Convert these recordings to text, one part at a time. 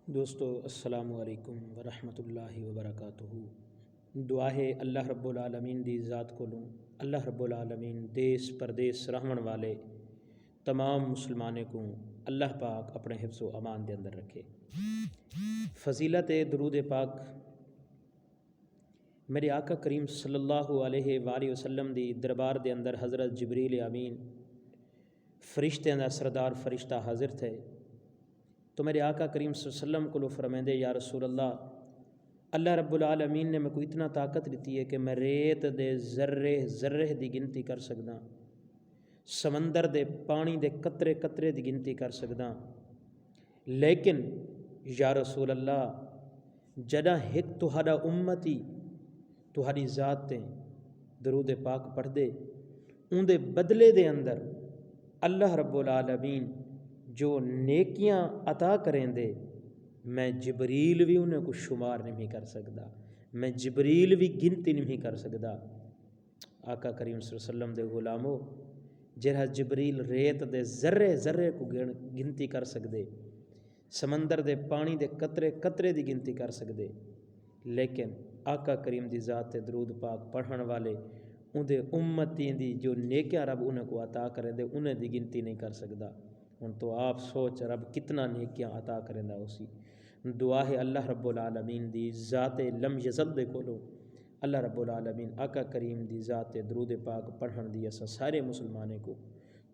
دوستو السلام علیکم ورحمۃ اللہ وبرکاتہ۔ دعا ہے اللہ رب العالمین دی ذات کو لوں اللہ رب العالمین دیس پردیس رہن والے تمام مسلمانے کو اللہ پاک اپنے حفظ و امان دے اندر رکھے۔ فضیلت درود پاک میرے آقا کریم صلی اللہ علیہ وآلہ وسلم دی دربار دے اندر حضرت جبریل امین فرشتے دا سردار فرشتہ حاضر تھے تو میرے آقا کریم صلی اللہ علیہ وسلم کو فرمائندے یا رسول اللہ رب العالمین نے میں کو اتنا طاقت دیتی ہے کہ میں ریت دے ذرے دی گنتی کر سکدا، سمندر دے پانی دے قطرے قطرے دی گنتی کر سکدا، لیکن یا رسول اللہ جدہ ایک تہاڈا امتی تہاڈی ذات تے درود پاک پڑھ دے اون دے بدلے دے اندر اللہ رب العالمین جو نیکیاں عطا کریں دے میں جبریل بھی انہیں کو شمار نہیں کر سکدا، میں جبریل بھی گنتی نہیں کر سکدا۔ آقا کریم صلی اللہ علیہ وسلم دے غلامو جہاں جبریل ریت دے ذرے کو گنتی کر سکدے، سمندر دے پانی دے قطرے قطرے دی گنتی کر سکدے، لیکن آقا کریم دی ذات تے درود پاک پڑھن والے ان دے امتی دی جو نیکیاں رب انہیں کو عطا کریں دے انہیں دی گنتی نہیں کر سکدا۔ ہن تو آپ سوچ رب کتنا نیکیاں عطا کریں دا اسی۔ دعا ہے اللہ رب العالمین دی ذات لم یزل دے کولو اللہ رب العالمین آقا کریم دی ذات درود پاک پڑھن دی اسا سارے مسلمانے کو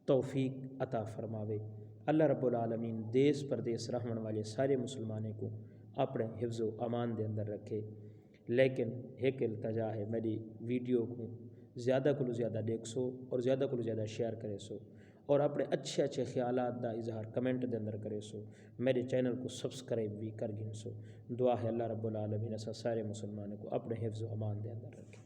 توفیق عطا فرماوے۔ اللہ رب العالمین دیس پردیس رہن والے سارے مسلمانے کو اپنے حفظ و امان دے اندر رکھے، لیکن ایک التجا ہے میری ویڈیو کو زیادہ کو زیادہ دیکھ سو اور زیادہ کو زیادہ شیئر کرے سو اور اپنے اچھے خیالات دا اظہار کمنٹ دے اندر کرے سو، میرے چینل کو سبسکرائب بھی کر گن سو۔ دعا ہے اللہ رب العالمین اسا سارے مسلمانوں کو اپنے حفظ و امان دے اندر رکھے۔